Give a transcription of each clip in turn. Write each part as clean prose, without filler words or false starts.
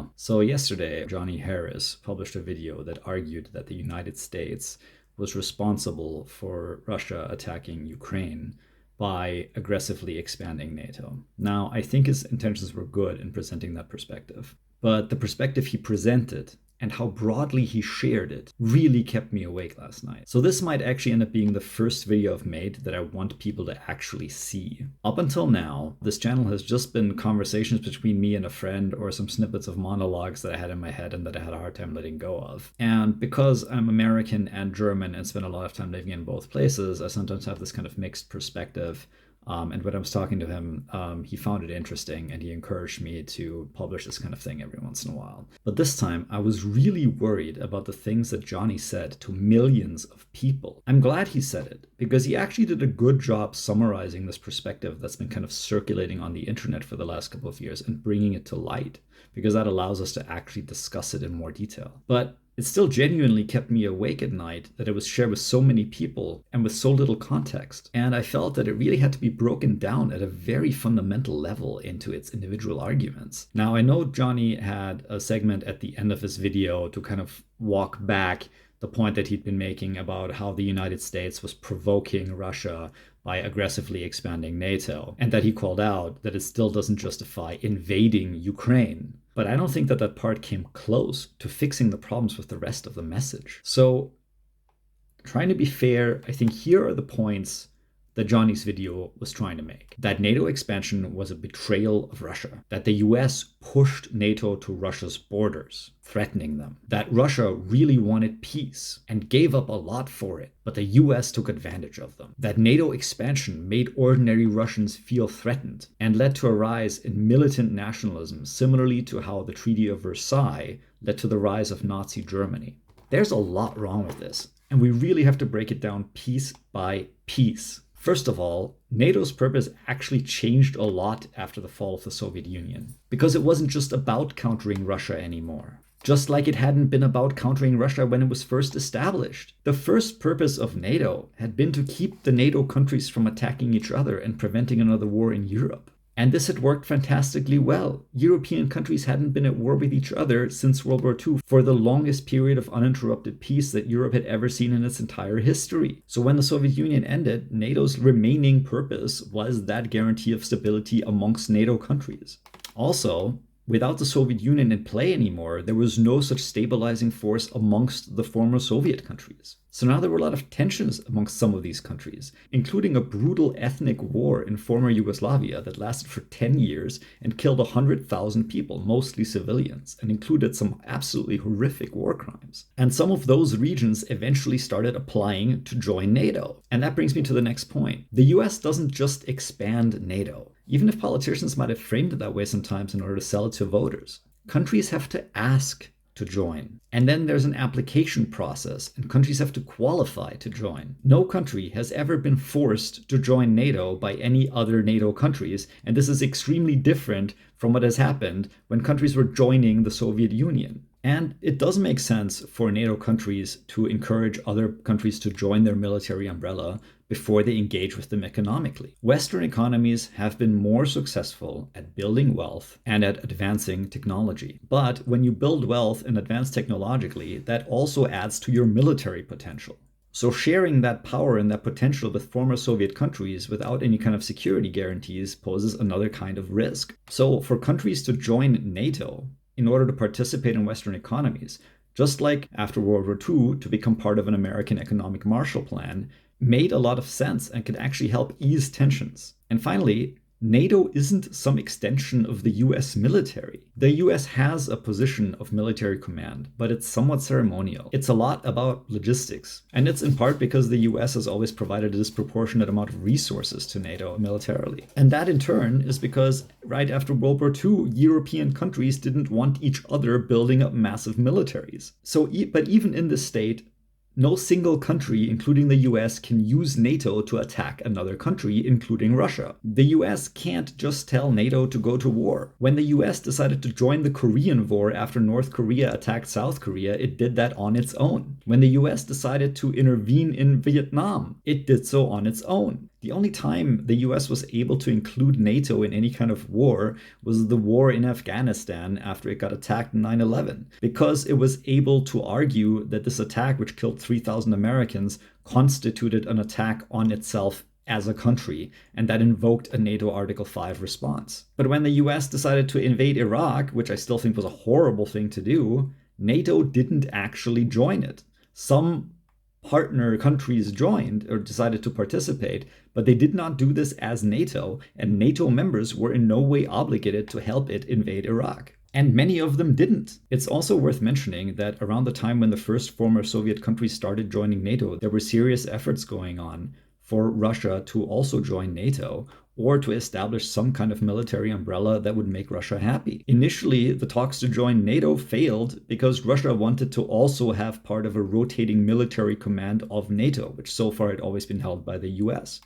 well. So yesterday, Johnny Harris published a video that argued that the United States was responsible for Russia attacking Ukraine by aggressively expanding NATO. Now, I think his intentions were good in presenting that perspective, but the perspective he presented and how broadly he shared it really kept me awake last night. So this might actually end up being the first video I've made that I want people to actually see. Up until now, this channel has just been conversations between me and a friend or some snippets of monologues that I had in my head and that I had a hard time letting go of. And because I'm American and German and spend a lot of time living in both places, I sometimes have this kind of mixed perspective. And when I was talking to him, he found it interesting and he encouraged me to publish this kind of thing every once in a while. But this time, I was really worried about the things that Johnny said to millions of people. I'm glad he said it because he actually did a good job summarizing this perspective that's been kind of circulating on the internet for the last couple of years and bringing it to light, because that allows us to actually discuss it in more detail. But it still genuinely kept me awake at night that it was shared with so many people and with so little context. And I felt that it really had to be broken down at a very fundamental level into its individual arguments. Now, I know Johnny had a segment at the end of his video to kind of walk back the point that he'd been making about how the United States was provoking Russia by aggressively expanding NATO, and that he called out that it still doesn't justify invading Ukraine. But I don't think that that part came close to fixing the problems with the rest of the message. So, trying to be fair, I think here are the points that Johnny's video was trying to make. That NATO expansion was a betrayal of Russia. That the US pushed NATO to Russia's borders, threatening them. That Russia really wanted peace and gave up a lot for it, but the US took advantage of them. That NATO expansion made ordinary Russians feel threatened and led to a rise in militant nationalism, similarly to how the Treaty of Versailles led to the rise of Nazi Germany. There's a lot wrong with this, and we really have to break it down piece by piece. First of all, NATO's purpose actually changed a lot after the fall of the Soviet Union, because it wasn't just about countering Russia anymore. Just like it hadn't been about countering Russia when it was first established. The first purpose of NATO had been to keep the NATO countries from attacking each other and preventing another war in Europe. And this had worked fantastically well. European countries hadn't been at war with each other since World War II, for the longest period of uninterrupted peace that Europe had ever seen in its entire history. So when the Soviet Union ended, NATO's remaining purpose was that guarantee of stability amongst NATO countries. Also, without the Soviet Union in play anymore, there was no such stabilizing force amongst the former Soviet countries. So now there were a lot of tensions amongst some of these countries, including a brutal ethnic war in former Yugoslavia that lasted for 10 years and killed 100,000 people, mostly civilians, and included some absolutely horrific war crimes. And some of those regions eventually started applying to join NATO. And that brings me to the next point. The US doesn't just expand NATO, even if politicians might have framed it that way sometimes in order to sell it to voters. Countries have to ask to join. And then there's an application process, and countries have to qualify to join. No country has ever been forced to join NATO by any other NATO countries, and this is extremely different from what has happened when countries were joining the Soviet Union. And it does make sense for NATO countries to encourage other countries to join their military umbrella before they engage with them economically. Western economies have been more successful at building wealth and at advancing technology. But when you build wealth and advance technologically, that also adds to your military potential. So sharing that power and that potential with former Soviet countries without any kind of security guarantees poses another kind of risk. So for countries to join NATO in order to participate in Western economies, just like after World War II to become part of an American economic Marshall Plan, made a lot of sense and could actually help ease tensions. And finally, NATO isn't some extension of the US military. The US has a position of military command, but it's somewhat ceremonial. It's a lot about logistics. And it's in part because the US has always provided a disproportionate amount of resources to NATO militarily. And that in turn is because right after World War II, European countries didn't want each other building up massive militaries. But even in this state, no single country, including the US, can use NATO to attack another country, including Russia. The US can't just tell NATO to go to war. When the US decided to join the Korean War after North Korea attacked South Korea, it did that on its own. When the US decided to intervene in Vietnam, it did so on its own. The only time the US was able to include NATO in any kind of war was the war in Afghanistan after it got attacked in 9/11, because it was able to argue that this attack, which killed 3,000 Americans, constituted an attack on itself as a country, and that invoked a NATO Article 5 response. But when the US decided to invade Iraq, which I still think was a horrible thing to do, NATO didn't actually join it. Some partner countries joined or decided to participate, but they did not do this as NATO, and NATO members were in no way obligated to help it invade Iraq. And many of them didn't. It's also worth mentioning that around the time when the first former Soviet countries started joining NATO, there were serious efforts going on for Russia to also join NATO, or to establish some kind of military umbrella that would make Russia happy. Initially, the talks to join NATO failed because Russia wanted to also have part of a rotating military command of NATO, which so far had always been held by the US.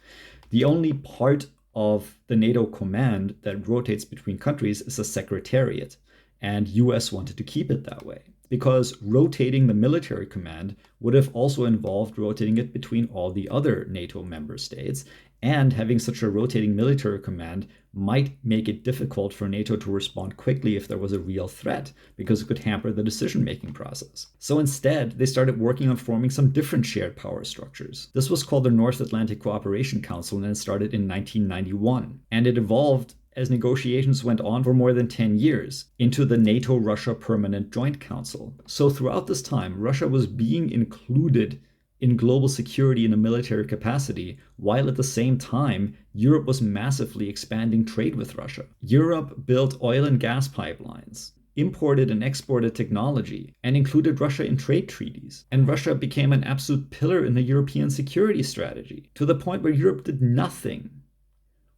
The only part of the NATO command that rotates between countries is a secretariat, and US wanted to keep it that way, because rotating the military command would have also involved rotating it between all the other NATO member states, and having such a rotating military command might make it difficult for NATO to respond quickly if there was a real threat, because it could hamper the decision-making process. So instead, they started working on forming some different shared power structures. This was called the North Atlantic Cooperation Council, and it started in 1991. And it evolved as negotiations went on for more than 10 years into the NATO-Russia Permanent Joint Council. So throughout this time, Russia was being included in global security in a military capacity, while at the same time, Europe was massively expanding trade with Russia. Europe built oil and gas pipelines, imported and exported technology, and included Russia in trade treaties. And Russia became an absolute pillar in the European security strategy, to the point where Europe did nothing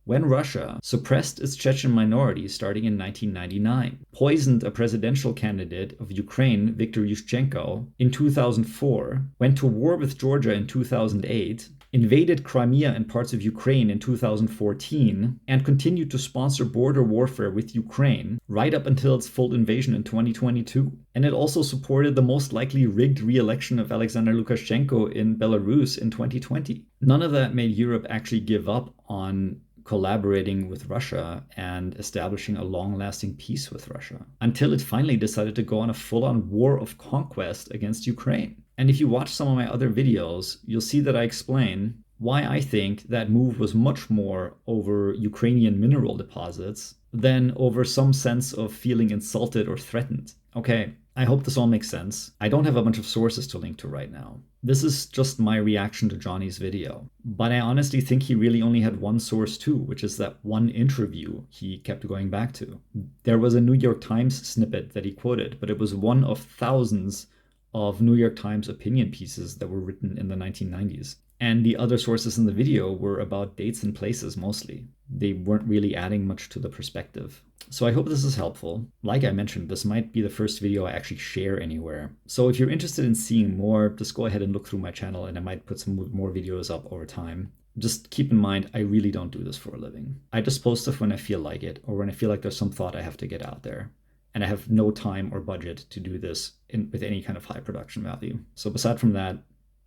when Russia suppressed its Chechen minority starting in 1999, poisoned a presidential candidate of Ukraine, Viktor Yushchenko, in 2004, went to war with Georgia in 2008, invaded Crimea and parts of Ukraine in 2014, and continued to sponsor border warfare with Ukraine right up until its full invasion in 2022. And it also supported the most likely rigged re-election of Alexander Lukashenko in Belarus in 2020. None of that made Europe actually give up on collaborating with Russia and establishing a long-lasting peace with Russia, until it finally decided to go on a full-on war of conquest against Ukraine. And if you watch some of my other videos, you'll see that I explain why I think that move was much more over Ukrainian mineral deposits than over some sense of feeling insulted or threatened. Okay, I hope this all makes sense. I don't have a bunch of sources to link to right now. This is just my reaction to Johnny's video. But I honestly think he really only had one source too, which is that one interview he kept going back to. There was a New York Times snippet that he quoted, but it was one of thousands of New York Times opinion pieces that were written in the 1990s. And the other sources in the video were about dates and places mostly. They weren't really adding much to the perspective. So I hope this is helpful. Like I mentioned, this might be the first video I actually share anywhere. So if you're interested in seeing more, just go ahead and look through my channel, and I might put some more videos up over time. Just keep in mind, I really don't do this for a living. I just post stuff when I feel like it, or when I feel like there's some thought I have to get out there. And I have no time or budget to do this with any kind of high production value. So aside from that,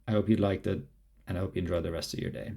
I hope you liked it, and I hope you enjoy the rest of your day.